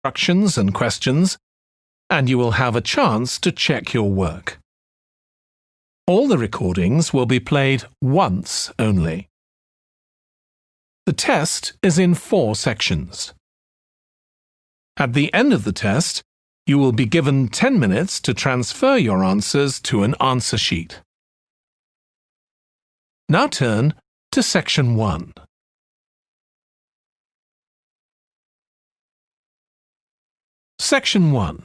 instructions and questions, and you will have a chance to check your work. All the recordings will be played once only. The test is in 4 sections. At the end of the test, you will be given 10 minutes to transfer your answers to an answer sheet. Now turn to Section 1. Section 1.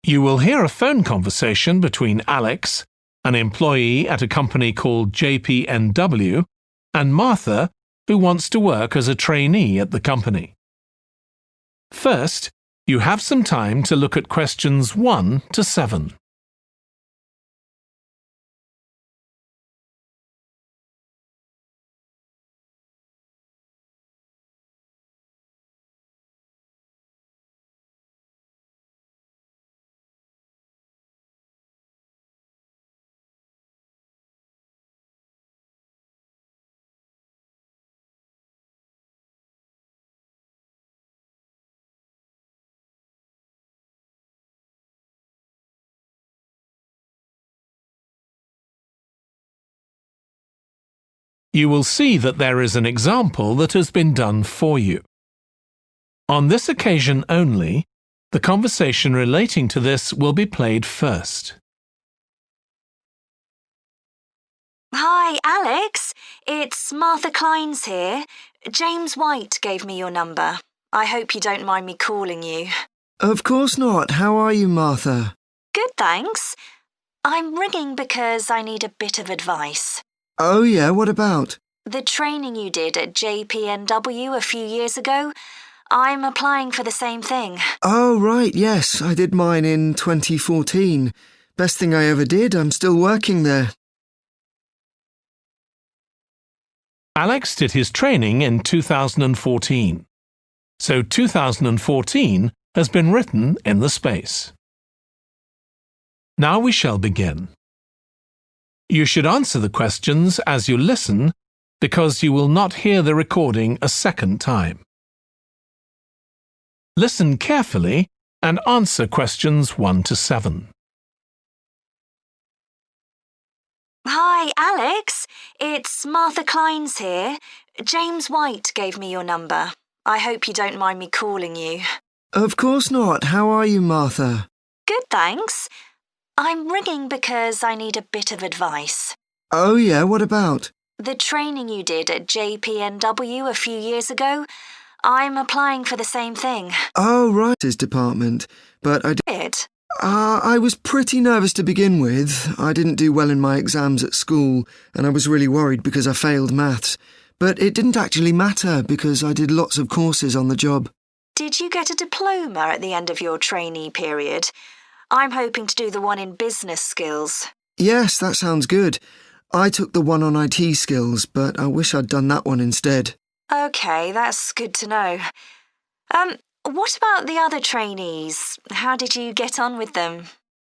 You will hear a phone conversation between Alex, an employee at a company called JPNW, and Martha, who wants to work as a trainee at the company. First, you have some time to look at questions 1 to 7. You will see that there is an example that has been done for you. On this occasion only, the conversation relating to this will be played first. Hi, Alex. It's Martha Clines here. James White gave me your number. I hope you don't mind me calling you. Of course not. How are you, Martha? Good, thanks. I'm ringing because I need a bit of advice. Oh yeah, what about? The training you did at JPNW a few years ago, I'm applying for the same thing. Oh right, yes, I did mine in 2014. Best thing I ever did, I'm still working there. Alex did his training in 2014. So 2014 has been written in the space. Now we shall begin. You should answer the questions as you listen because you will not hear the recording a second time. Listen carefully and answer questions 1 to 7. Hi, Alex. It's Martha Clines here. James White gave me your number. I hope you don't mind me calling you. Of course not. How are you, Martha? Good, thanks. I'm ringing because I need a bit of advice. Oh yeah, what about? The training you did at JPNW a few years ago, I'm applying for the same thing. Oh right, his department. But I did. I was pretty nervous to begin with. I didn't do well in my exams at school, and I was really worried because I failed maths. But it didn't actually matter because I did lots of courses on the job. Did you get a diploma at the end of your trainee period? I'm hoping to do the one in business skills. Yes, that sounds good. I took the one on IT skills, but I wish I'd done that one instead. OK, that's good to know. What about the other trainees? How did you get on with them?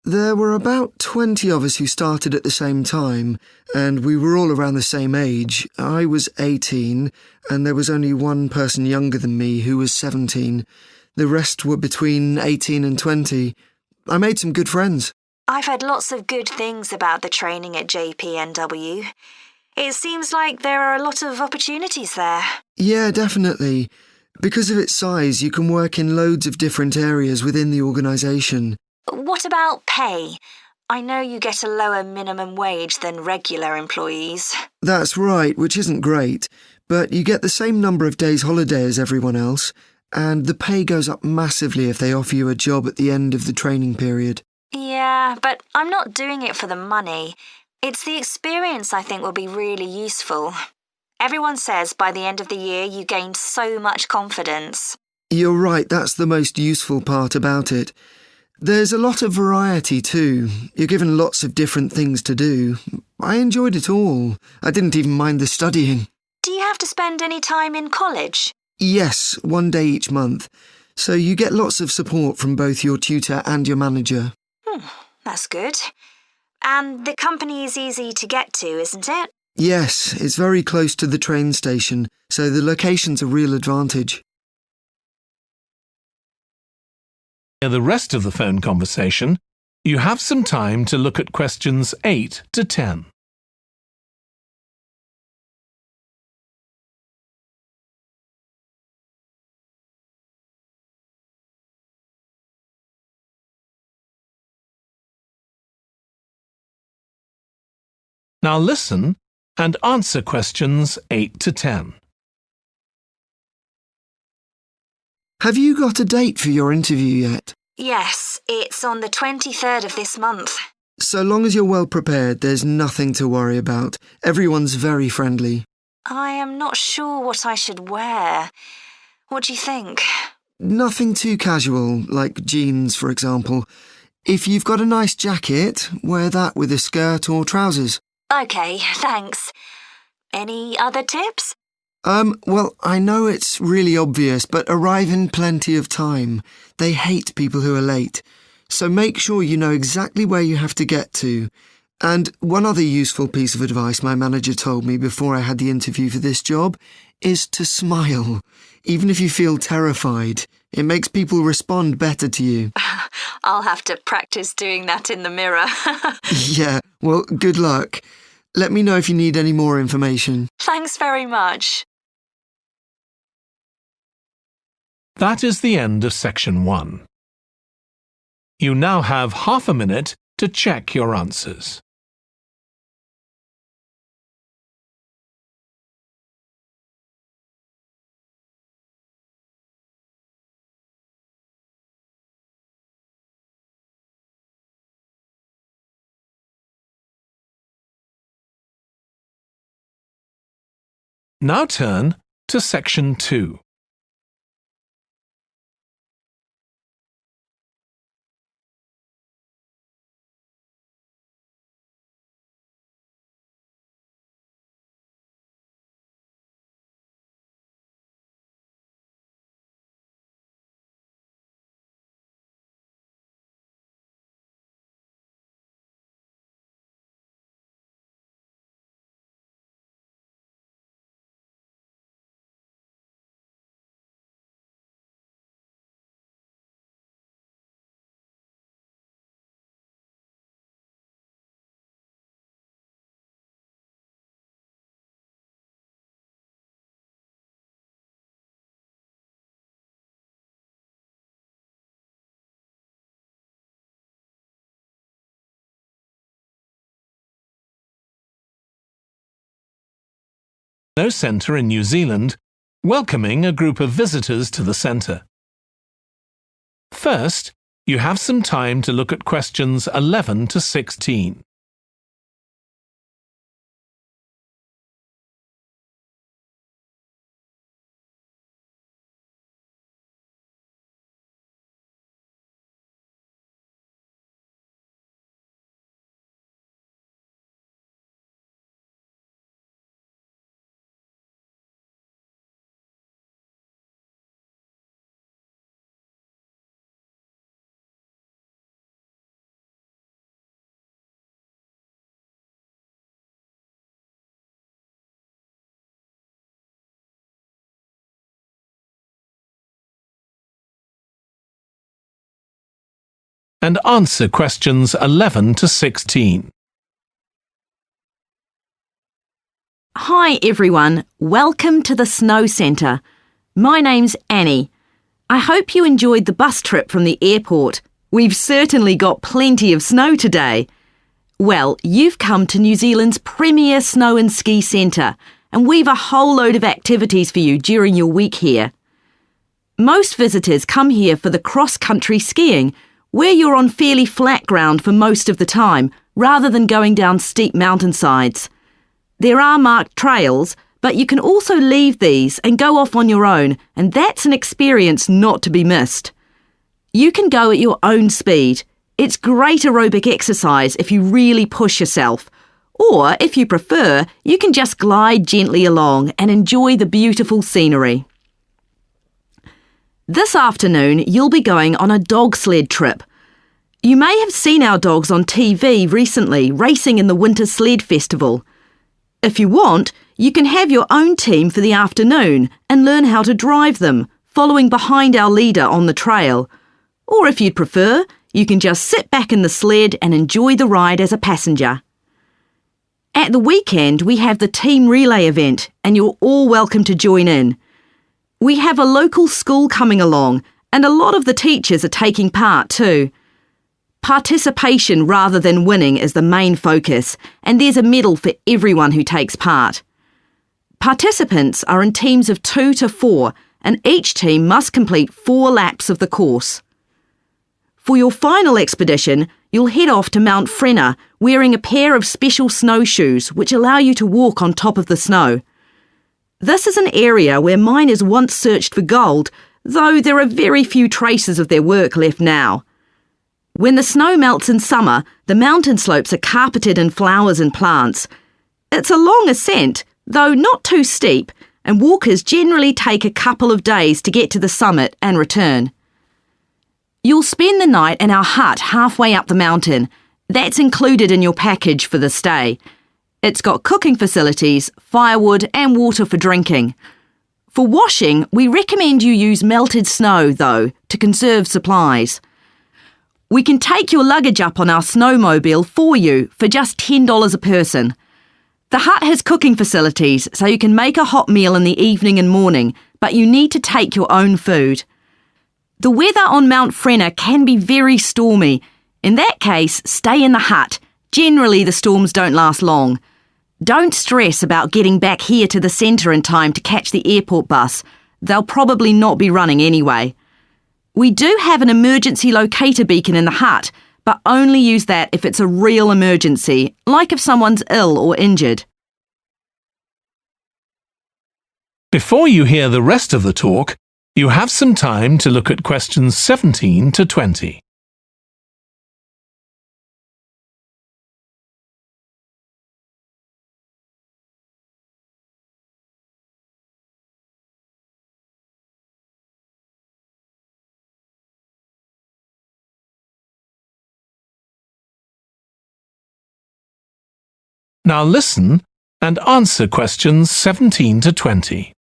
There were about 20 of us who started at the same time, and we were all around the same age. I was 18, and there was only one person younger than me who was 17. The rest were between 18 and 20. I made some good friends. I've heard lots of good things about the training at JPNW. It seems like there are a lot of opportunities there. Yeah, definitely. Because of its size, you can work in loads of different areas within the organisation. What about pay? I know you get a lower minimum wage than regular employees. That's right, which isn't great. But you get the same number of days holiday as everyone else. And the pay goes up massively if they offer you a job at the end of the training period. Yeah, but I'm not doing it for the money. It's the experience I think will be really useful. Everyone says by the end of the year you gain so much confidence. You're right, that's the most useful part about it. There's a lot of variety too. You're given lots of different things to do. I enjoyed it all. I didn't even mind the studying. Do you have to spend any time in college? Yes, 1 day each month. So you get lots of support from both your tutor and your manager. That's good. And the company is easy to get to, isn't it? Yes, it's very close to the train station, so the location's a real advantage. For the rest of the phone conversation, you have some time to look at questions 8 to 10. Now listen and answer questions 8 to 10. Have you got a date for your interview yet? Yes, it's on the 23rd of this month. So long as you're well prepared, there's nothing to worry about. Everyone's very friendly. I am not sure what I should wear. What do you think? Nothing too casual, like jeans, for example. If you've got a nice jacket, wear that with a skirt or trousers. OK, thanks. Any other tips? Well, I know it's really obvious, but arrive in plenty of time. They hate people who are late. So make sure you know exactly where you have to get to. And one other useful piece of advice my manager told me before I had the interview for this job is to smile, even if you feel terrified. It makes people respond better to you. I'll have to practice doing that in the mirror. Yeah, well, good luck. Let me know if you need any more information. Thanks very much. That is the end of section 1. You now have half a minute to check your answers. Now turn to section 2. No centre in New Zealand, welcoming a group of visitors to the centre. First, you have some time to look at questions 11 to 16. And answer questions 11 to 16. Hi everyone, welcome to the Snow Centre. My name's Annie. I hope you enjoyed the bus trip from the airport. We've certainly got plenty of snow today. Well, you've come to New Zealand's premier snow and ski centre, and we've a whole load of activities for you during your week here. Most visitors come here for the cross-country skiing, where you're on fairly flat ground for most of the time, rather than going down steep mountainsides. There are marked trails, but you can also leave these and go off on your own, and that's an experience not to be missed. You can go at your own speed. It's great aerobic exercise if you really push yourself. Or, if you prefer, you can just glide gently along and enjoy the beautiful scenery. This afternoon, you'll be going on a dog sled trip. You may have seen our dogs on TV recently racing in the Winter Sled Festival. If you want, you can have your own team for the afternoon and learn how to drive them, following behind our leader on the trail. Or if you'd prefer, you can just sit back in the sled and enjoy the ride as a passenger. At the weekend, we have the team relay event, and you're all welcome to join in. We have a local school coming along, and a lot of the teachers are taking part too. Participation rather than winning is the main focus, and there's a medal for everyone who takes part. Participants are in teams of 2 to 4, and each team must complete 4 laps of the course. For your final expedition, you'll head off to Mount Frenna wearing a pair of special snowshoes which allow you to walk on top of the snow. This is an area where miners once searched for gold, though there are very few traces of their work left now. When the snow melts in summer, the mountain slopes are carpeted in flowers and plants. It's a long ascent, though not too steep, and walkers generally take a couple of days to get to the summit and return. You'll spend the night in our hut halfway up the mountain. That's included in your package for the stay. It's got cooking facilities, firewood and water for drinking. For washing, we recommend you use melted snow, though, to conserve supplies. We can take your luggage up on our snowmobile for you for just $10 a person. The hut has cooking facilities, so you can make a hot meal in the evening and morning, but you need to take your own food. The weather on Mount Frenna can be very stormy. In that case, stay in the hut. Generally, the storms don't last long. Don't stress about getting back here to the centre in time to catch the airport bus. They'll probably not be running anyway. We do have an emergency locator beacon in the hut, but only use that if it's a real emergency, like if someone's ill or injured. Before you hear the rest of the talk, you have some time to look at questions 17 to 20. Now listen and answer questions 17 to 20.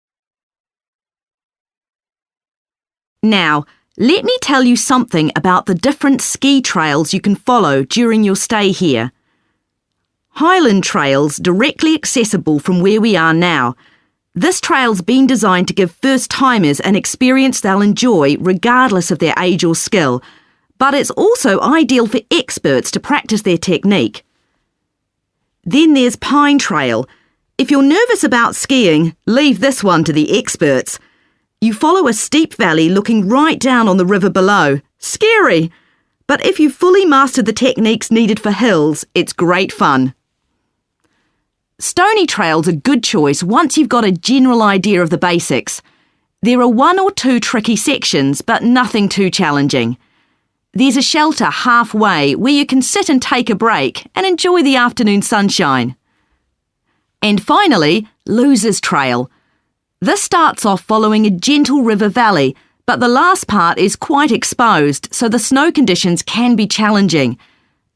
Now, let me tell you something about the different ski trails you can follow during your stay here. Highland Trail's directly accessible from where we are now. This trail's been designed to give first-timers an experience they'll enjoy regardless of their age or skill, but it's also ideal for experts to practice their technique. Then there's Pine Trail. If you're nervous about skiing, leave this one to the experts. You follow a steep valley looking right down on the river below. Scary! But if you've fully mastered the techniques needed for hills, it's great fun. Stony Trail's a good choice once you've got a general idea of the basics. There are 1 or 2 tricky sections, but nothing too challenging. There's a shelter halfway where you can sit and take a break and enjoy the afternoon sunshine. And finally, Losers Trail. This starts off following a gentle river valley, but the last part is quite exposed, so the snow conditions can be challenging.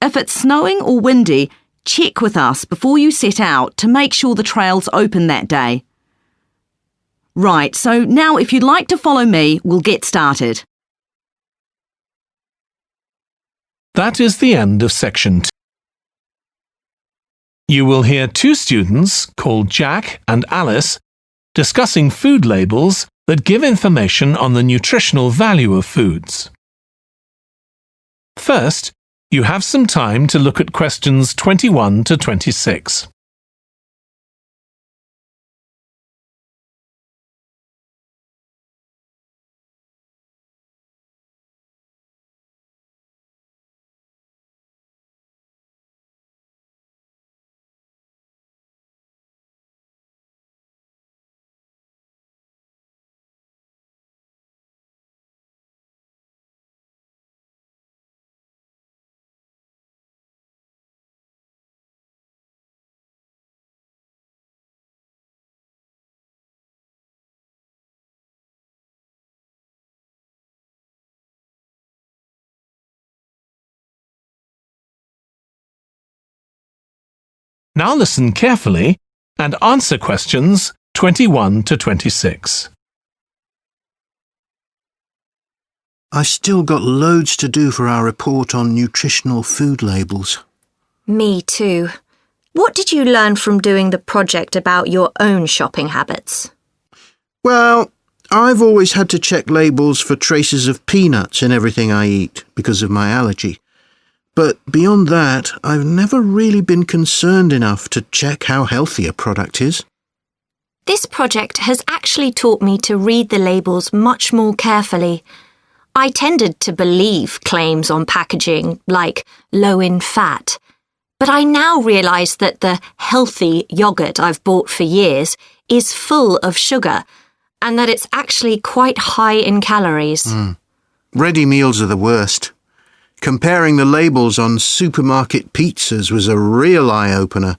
If it's snowing or windy, check with us before you set out to make sure the trail's open that day. Right, so now if you'd like to follow me, we'll get started. That is the end of section 2. You will hear 2 students called Jack and Alice discussing food labels that give information on the nutritional value of foods. First, you have some time to look at questions 21 to 26. Now listen carefully and answer questions 21 to 26. I've still got loads to do for our report on nutritional food labels. Me too. What did you learn from doing the project about your own shopping habits? Well, I've always had to check labels for traces of peanuts in everything I eat because of my allergy. But beyond that, I've never really been concerned enough to check how healthy a product is. This project has actually taught me to read the labels much more carefully. I tended to believe claims on packaging, like low in fat. But I now realise that the healthy yoghurt I've bought for years is full of sugar, and that it's actually quite high in calories. Ready meals are the worst. Comparing the labels on supermarket pizzas was a real eye-opener.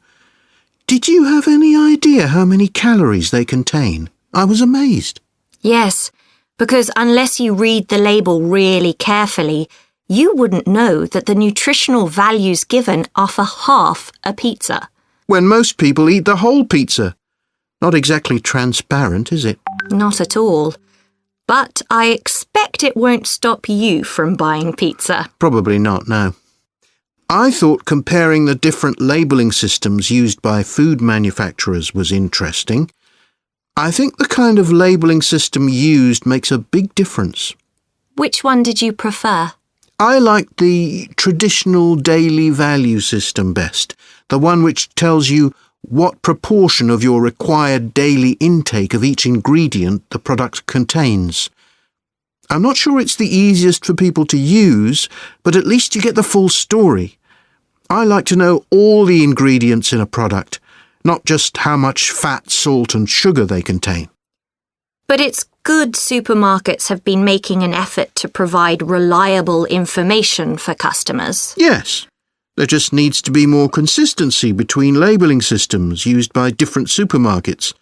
Did you have any idea how many calories they contain? I was amazed. Yes, because unless you read the label really carefully, you wouldn't know that the nutritional values given are for half a pizza. When most people eat the whole pizza. Not exactly transparent, is it? Not at all. But I expect it won't stop you from buying pizza. Probably not, no. I thought comparing the different labelling systems used by food manufacturers was interesting. I think the kind of labelling system used makes a big difference. Which one did you prefer? I liked the traditional daily value system best, the one which tells you what proportion of your required daily intake of each ingredient the product contains. I'm not sure it's the easiest for people to use, but at least you get the full story. I like to know all the ingredients in a product, not just how much fat, salt and sugar they contain. But it's good supermarkets have been making an effort to provide reliable information for customers. Yes. There just needs to be more consistency between labelling systems used by different supermarkets,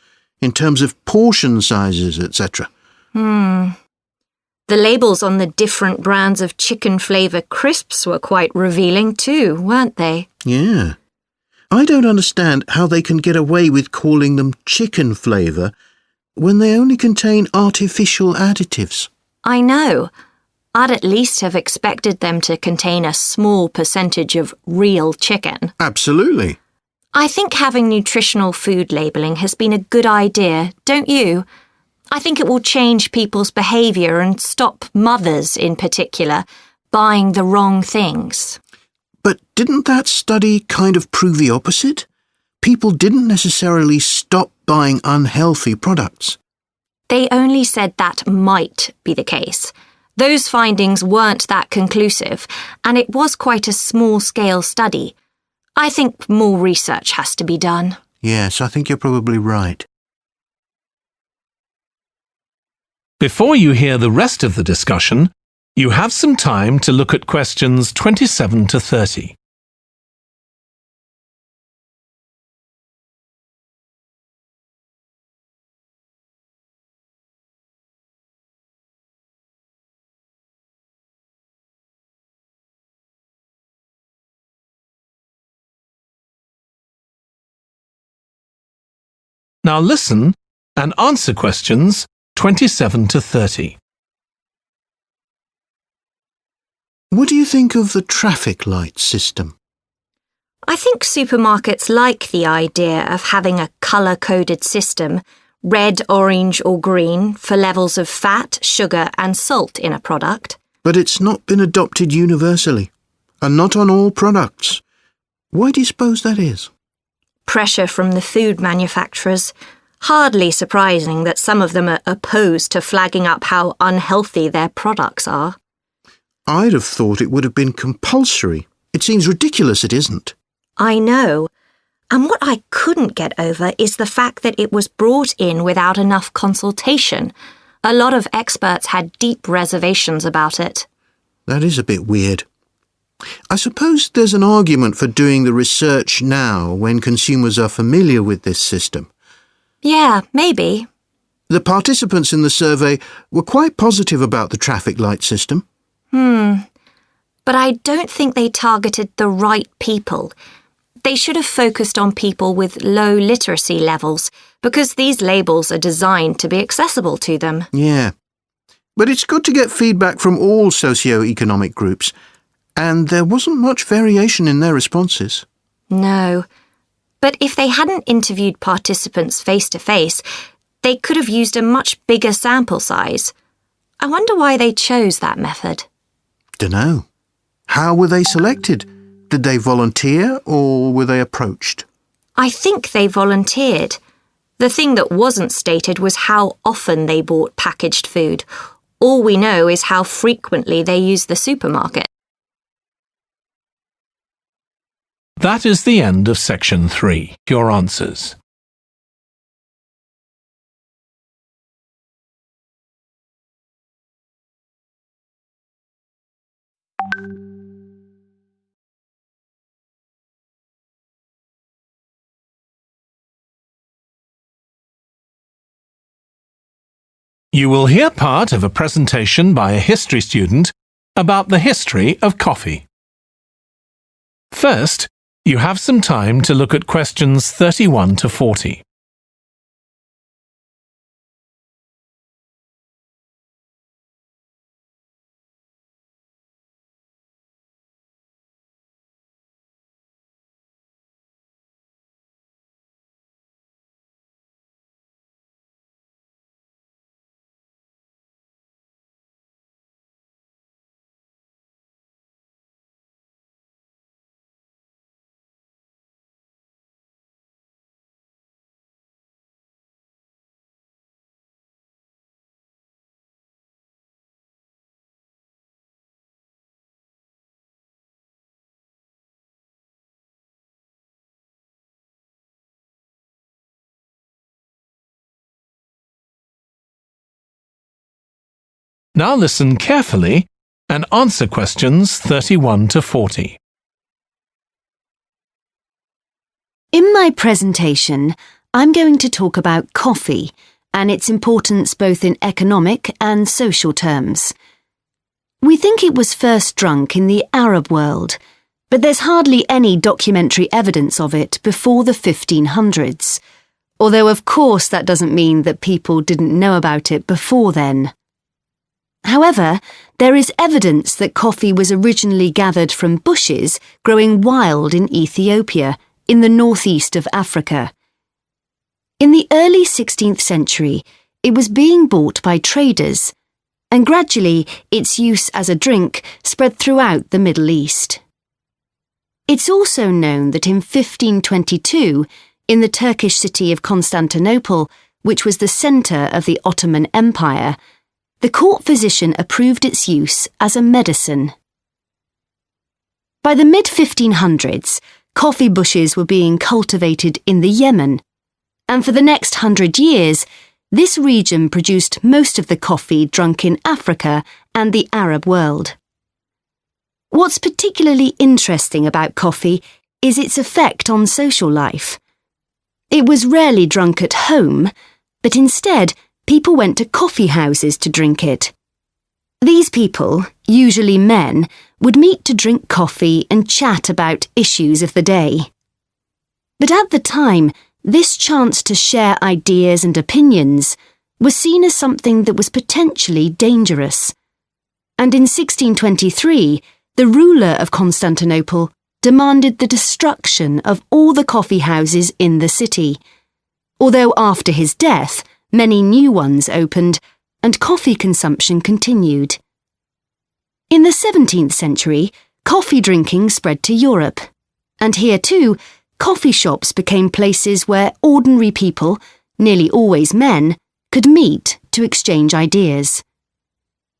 in terms of portion sizes, etc. The labels on the different brands of chicken flavour crisps were quite revealing too, weren't they? Yeah. I don't understand how they can get away with calling them chicken flavour when they only contain artificial additives. I know. I'd at least have expected them to contain a small percentage of real chicken. Absolutely. I think having nutritional food labelling has been a good idea, don't you? I think it will change people's behaviour and stop mothers, in particular, buying the wrong things. But didn't that study kind of prove the opposite? People didn't necessarily stop buying unhealthy products. They only said that might be the case. Those findings weren't that conclusive, and it was quite a small-scale study. I think more research has to be done. Yes, I think you're probably right. Before you hear the rest of the discussion, you have some time to look at questions 27 to 30. Now listen and answer questions 27 to 30. What do you think of the traffic light system? I think supermarkets like the idea of having a colour-coded system, red, orange or green, for levels of fat, sugar and salt in a product. But it's not been adopted universally, and not on all products. Why do you suppose that is? Pressure from the food manufacturers. Hardly surprising that some of them are opposed to flagging up how unhealthy their products are. I'd have thought it would have been compulsory. It seems ridiculous it isn't. I know. And what I couldn't get over is the fact that it was brought in without enough consultation. A lot of experts had deep reservations about it. That is a bit weird. I suppose there's an argument for doing the research now when consumers are familiar with this system. Yeah, maybe. The participants in the survey were quite positive about the traffic light system. But I don't think they targeted the right people. They should have focused on people with low literacy levels, because these labels are designed to be accessible to them. Yeah. But it's good to get feedback from all socio-economic groups, and there wasn't much variation in their responses. No. But if they hadn't interviewed participants face-to-face, they could have used a much bigger sample size. I wonder why they chose that method. Dunno. How were they selected? Did they volunteer or were they approached? I think they volunteered. The thing that wasn't stated was how often they bought packaged food. All we know is how frequently they used the supermarket. That is the end of section 3. Your answers. You will hear part of a presentation by a history student about the history of coffee. First, you have some time to look at questions 31 to 40. Now listen carefully and answer questions 31 to 40. In my presentation, I'm going to talk about coffee and its importance both in economic and social terms. We think it was first drunk in the Arab world, but there's hardly any documentary evidence of it before the 1500s, although of course that doesn't mean that people didn't know about it before then. However, there is evidence that coffee was originally gathered from bushes growing wild in Ethiopia, in the northeast of Africa. In the early 16th century, it was being bought by traders, and gradually its use as a drink spread throughout the Middle East. It's also known that in 1522, in the Turkish city of Constantinople, which was the centre of the Ottoman Empire, the court physician approved its use as a medicine. By the mid-1500s, coffee bushes were being cultivated in the Yemen, and for the next 100 years, this region produced most of the coffee drunk in Africa and the Arab world. What's particularly interesting about coffee is its effect on social life. It was rarely drunk at home, but instead, people went to coffee houses to drink it. These people, usually men, would meet to drink coffee and chat about issues of the day. But at the time, this chance to share ideas and opinions was seen as something that was potentially dangerous. And in 1623, the ruler of Constantinople demanded the destruction of all the coffee houses in the city, although after his death, many new ones opened, and coffee consumption continued. In the 17th century, coffee drinking spread to Europe, and here too, coffee shops became places where ordinary people, nearly always men, could meet to exchange ideas.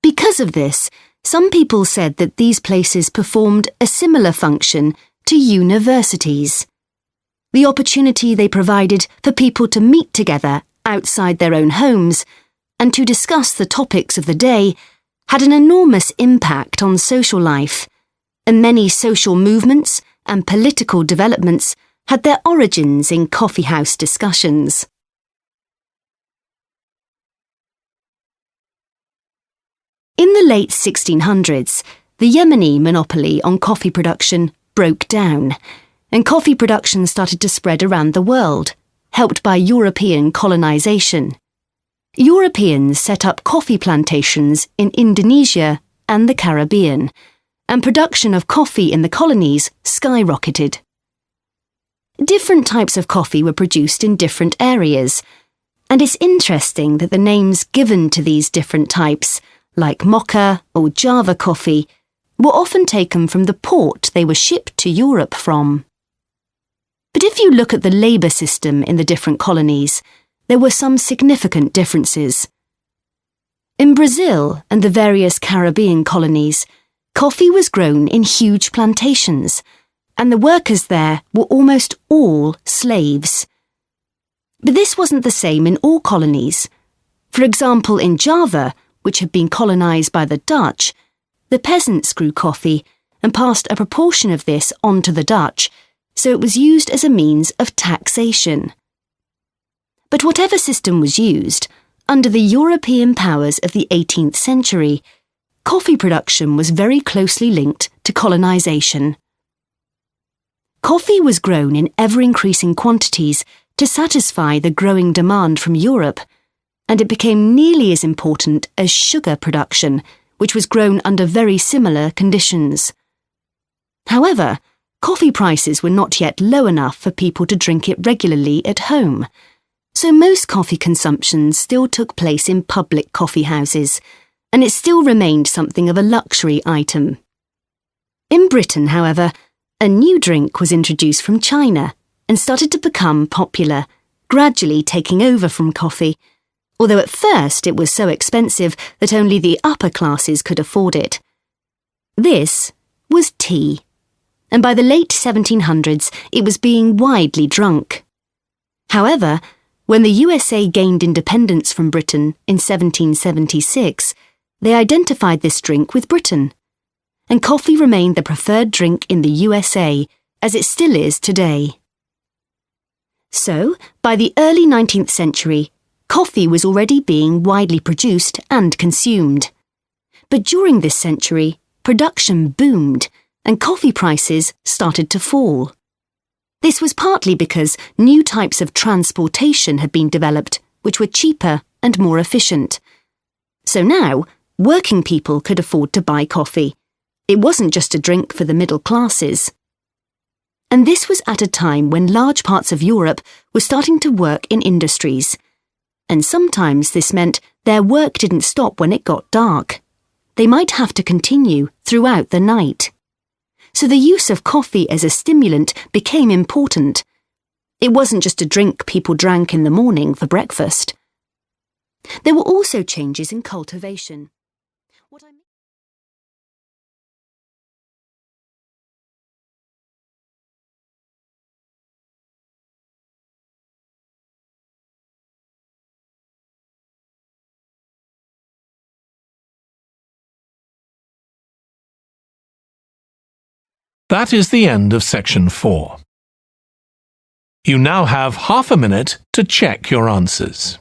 Because of this, some people said that these places performed a similar function to universities. The opportunity they provided for people to meet together outside their own homes and to discuss the topics of the day had an enormous impact on social life, and many social movements and political developments had their origins in coffeehouse discussions. In the late 1600s, the Yemeni monopoly on coffee production broke down, and coffee production started to spread around the world, helped by European colonization. Europeans set up coffee plantations in Indonesia and the Caribbean, and production of coffee in the colonies skyrocketed. Different types of coffee were produced in different areas, and it's interesting that the names given to these different types, like mocha or Java coffee, were often taken from the port they were shipped to Europe from. But if you look at the labour system in the different colonies, there were some significant differences. In Brazil and the various Caribbean colonies, coffee was grown in huge plantations, and the workers there were almost all slaves. But this wasn't the same in all colonies. For example, in Java, which had been colonised by the Dutch, the peasants grew coffee and passed a proportion of this on to the Dutch, so it was used as a means of taxation. But whatever system was used, under the European powers of the 18th century, coffee production was very closely linked to colonisation. Coffee was grown in ever-increasing quantities to satisfy the growing demand from Europe, and it became nearly as important as sugar production, which was grown under very similar conditions. However, coffee prices were not yet low enough for people to drink it regularly at home, so most coffee consumption still took place in public coffee houses, and it still remained something of a luxury item. In Britain, however, a new drink was introduced from China and started to become popular, gradually taking over from coffee, although at first it was so expensive that only the upper classes could afford it. This was tea, and by the late 1700s it was being widely drunk. However, when the USA gained independence from Britain in 1776, they identified this drink with Britain, and coffee remained the preferred drink in the USA, as it still is today. So, by the early 19th century, coffee was already being widely produced and consumed. But during this century, production boomed, and coffee prices started to fall. This was partly because new types of transportation had been developed, which were cheaper and more efficient. So now, working people could afford to buy coffee. It wasn't just a drink for the middle classes. And this was at a time when large parts of Europe were starting to work in industries. And sometimes this meant their work didn't stop when it got dark. They might have to continue throughout the night. So the use of coffee as a stimulant became important. It wasn't just a drink people drank in the morning for breakfast. There were also changes in cultivation. That is the end of section 4. You now have half a minute to check your answers.